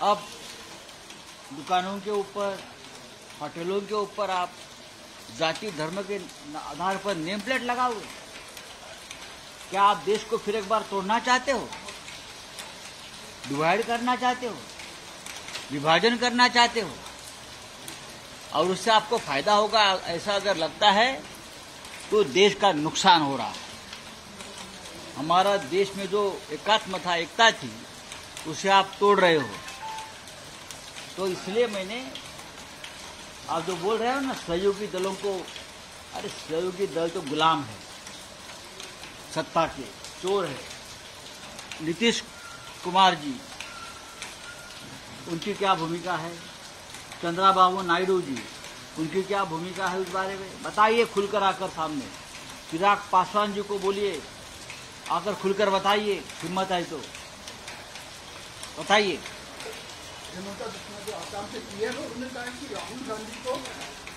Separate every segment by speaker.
Speaker 1: अब दुकानों के ऊपर, होटलों के ऊपर आप जाति धर्म के आधार पर नेम प्लेट लगाओगे। क्या आप देश को फिर एक बार तोड़ना चाहते हो, डिवाइड करना चाहते हो, विभाजन करना चाहते हो, और उससे आपको फायदा होगा ऐसा अगर लगता है तो देश का नुकसान हो रहा है। हमारा देश में जो एकात्म था, एकता थी, उसे आप तोड़ रहे हो। तो इसलिए मैंने, आप जो बोल रहे हो ना सहयोगी दलों को, अरे सहयोगी दल तो गुलाम है, सत्ता के चोर है। नीतीश कुमार जी, उनकी क्या भूमिका है? चंद्रबाबू नायडू जी, उनकी क्या भूमिका है? उस बारे में बताइए खुलकर आकर सामने। चिराग पासवान जी को बोलिए, आकर खुलकर बताइए, हिम्मत है तो बताइए।
Speaker 2: जो आसाम से पीएम है, उन्होंने कहा कि राहुल गांधी को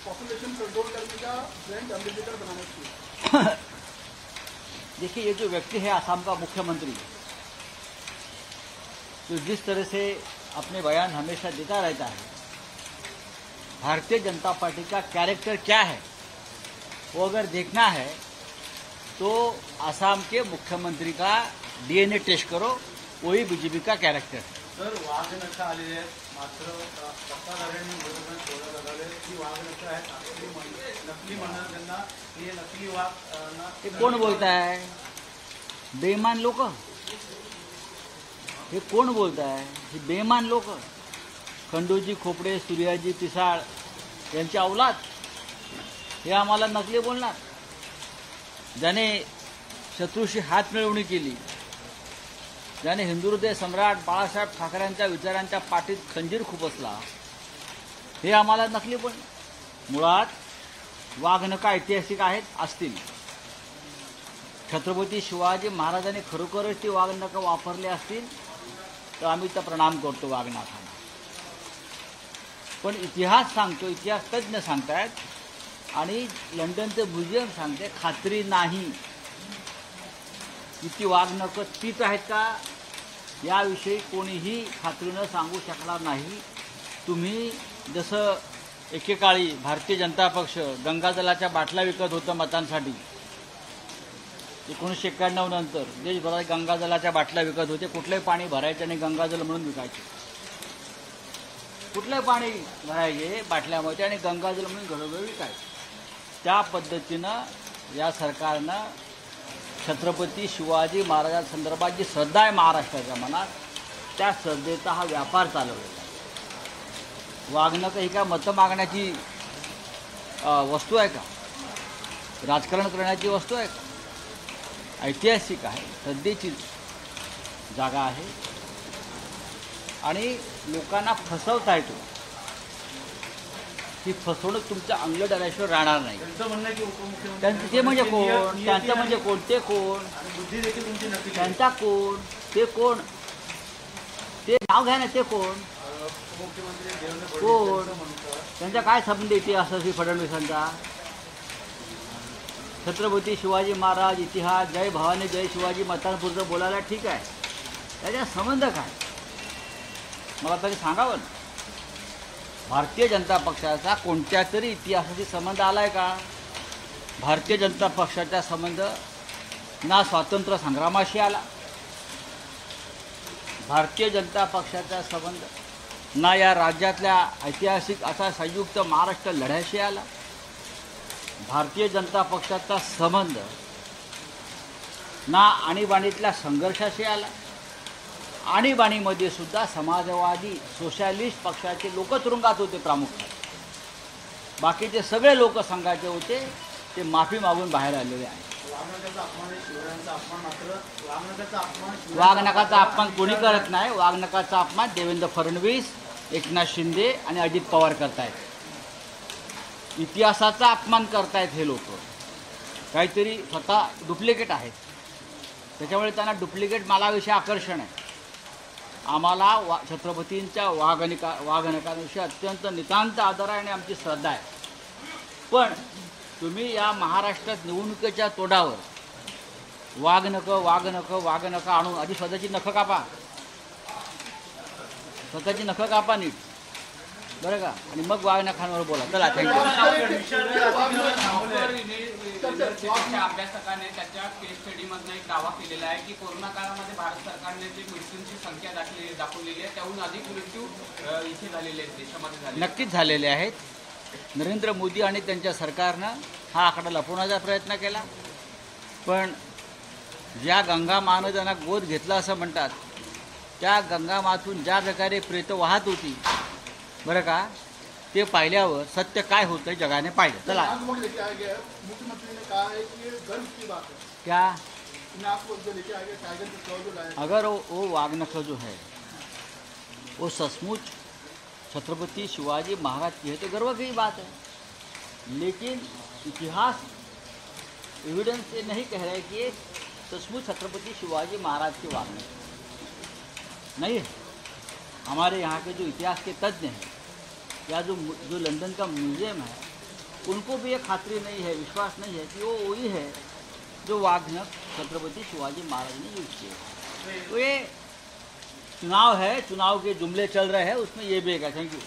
Speaker 2: पॉपुलेशन कंट्रोल करने का ब्रांड एम्बेसडर बनाना चाहिए।
Speaker 1: देखिए, ये जो व्यक्ति है आसाम का मुख्यमंत्री, तो जिस तरह से अपने बयान हमेशा देता रहता है, भारतीय जनता पार्टी का कैरेक्टर क्या है वो अगर देखना है तो आसाम के मुख्यमंत्री का डीएनए टेस्ट करो, वही बीजेपी का कैरेक्टर है।
Speaker 3: सर, वाघ नशा आलेले आहेत, मात्र सत्ताधाऱ्यांनी विरोधात बोलत लागले की वाघ नशा आहेत, नकली म्हणणार त्यांना, हे नकली वाघ
Speaker 1: ये कौन बोलता है? बेईमान लोक, हे कोण बोलता है? हे बेईमान लोक, खंडूजी खोपडे, सूर्याजी पिसाळ यांची औलाद, हे आम्हाला नकली बोलणार? ज्याने शत्रूशी हात मिळवणी केली, ज्याने हिंदुहृदय सम्राट बाळासाहेब ठाकरेंच्या विचारांच्या पाठीत खंजीर खुपसला, हे आम्हाला नकली बोलणार? मुळात वाघनखा ऐतिहासिक आहेत, असतील. छत्रपती शिवाजी महाराजांनी खरोखरच ती वाघनखा वापरली असतील तर आम्ही त्या प्रणाम करतो वाघनखांना. पण इतिहास सांगतो, इतिहास तज्ञ सांगतायत आणि लंडनचं म्युझियम सांगते खात्री नाही की ती वाघनखं तीच आहेत का, याविषयी कोणीही खात्रीनं सांगू शकणार नाही. तुम्ही जसं एकेकाळी भारतीय जनता पक्ष गंगाजलाच्या बाटल्या विकत होतं मतांसाठी, 1991 नंतर देशभरात गंगाजलाच्या बाटल्या विकत होते. कुठलंही पाणी भरायचं आणि गंगाजल म्हणून विकायचे. कुठलंही पाणी भरायचे बाटल्यामध्ये आणि गंगाजल म्हणून घरोघरी विकायचे. त्या पद्धतीनं या सरकारनं छत्रपती शिवाजी महाराजांसंदर्भात जी श्रद्धा आहे महाराष्ट्राच्या मनात, त्या श्रद्धेचा हा व्यापार चालवलेला आहे. वाघनखं ही काय मतं मागण्याची वस्तू आहे का? राजकारण करण्याची वस्तू आहे का? ऐतिहासिक आहे, श्रद्धेची जागा आहे आणि लोकांना फसवता येतो. ही फसवणूक तुमच्या अंगलट आल्याशिवाय राहणार नाही.
Speaker 3: त्यांचं म्हणणं आहे की उपमुख्यमंत्री
Speaker 1: त्यांचं ते म्हणजे कोण? त्यांचं म्हणजे कोण? ते कोण?
Speaker 3: बुद्धी देखील तुमची नक्की
Speaker 1: त्यांचा कोण? ते कोण? ते नाव घ्या ना, ते कोण?
Speaker 3: उपमुख्यमंत्री देवेंद्र फडणवीस
Speaker 1: कोण?
Speaker 3: यांचं म्हणतात.
Speaker 1: त्यांचा काय संबंध इतिहासाशी फडणवीसांचा? छत्रपती शिवाजी महाराज, इतिहास, जय भवानी जय शिवाजी मतांपुरतं बोलायला ठीक आहे, त्याचा संबंध काय मला तरी सांगावं ना. भारतीय जनता पक्षाचा कोणत्या तरी इतिहासाशी संबंध आलाय का? भारतीय जनता पक्षाचा संबंध ना स्वातंत्र्य संग्रामाशी आला, भारतीय जनता पक्षाचा संबंध ना या राज्यातल्या ऐतिहासिक असा संयुक्त महाराष्ट्र लढ्याशी आला. भारतीय जनता पक्षाचा संबंध ना आणीबाणीतल्या संघर्षाशी आला. आणीबाणीमध्ये सुद्धा समाजवादी सोशलिस्ट पक्षाचे लोक तुरुंगात होते प्रामुख्याने. बाकीचे सगळे लोक संघाचे होते, ते माफी मागून बाहेर आलेले आहेत. वाघनखाचा अपमान कोणी करत नाही. वाघनखाचा अपमान देवेंद्र फडणवीस, एकनाथ शिंदे आणि अजित पवार करतायत. इतिहासाचा अपमान करतायत हे लोक. काहीतरी स्वतः डुप्लिकेट आहेत, त्याच्यामुळे त्यांना डुप्लिकेट मालाविषयी आकर्षण आहे. आम्हाला छत्रपतींच्या वाघनखांविषयी अत्यंत नितांत आदर आहे आणि आमची श्रद्धा आहे. पण तुम्ही या महाराष्ट्रात निवडणुकीच्या तोंडावर वाघनखं आणून आधी स्वतःची नखं कापा. स्वतःची नखं कापा नीट, बरं का, आणि मग वाघ नखांवर बोला. चला, थँक्यू.
Speaker 4: अभ्यासकाने त्याच्या केस स्टडीमधनं एक दावा केलेला आहे की कोरोना काळामध्ये भारत सरकारने जी मृत्यूंची संख्या दाखवलेली आहे त्याहून अधिक मृत्यू इथे झालेले आहेत, देशामध्ये झाले.
Speaker 1: नक्कीच झालेले आहेत. नरेंद्र मोदी आणि त्यांच्या सरकारनं हा आकडा लपवण्याचा प्रयत्न केला, पण ज्या गंगा मानं ज्यांना गोद घेतला असं म्हणतात, त्या गंगामातून ज्या प्रकारे प्रेतं वाहत होती, बरं का, ते पाहिल्यावर सत्य काय होतं जगाने पाहिलं. चला.
Speaker 2: नाक लेके आ गया, मुख्यमंत्री ने कहा है कि ये गर्व की बात है.
Speaker 1: क्या
Speaker 2: नाक जो लेके आ गया, टाइगर के क्लॉ जो लाया,
Speaker 1: अगर वो वाघनख जो है वो सचमुच छत्रपति शिवाजी महाराज की है तो गर्व की बात है, लेकिन इतिहास एविडेंस ये नहीं कह रहा है कि ये सचमुच छत्रपति शिवाजी महाराज के वाघनख नहीं है. हमारे यहाँ के जो इतिहास के तज्ञ हैं या जो लंदन का म्यूजियम है, उनको भी ये खातरी नहीं है, विश्वास नहीं है कि वो वही है जो वाघनख छत्रपति शिवाजी महाराज ने यूज किए. तो ये चुनाव है, चुनाव के जुमले चल रहे हैं, उसमें ये भी एक है. Thank you.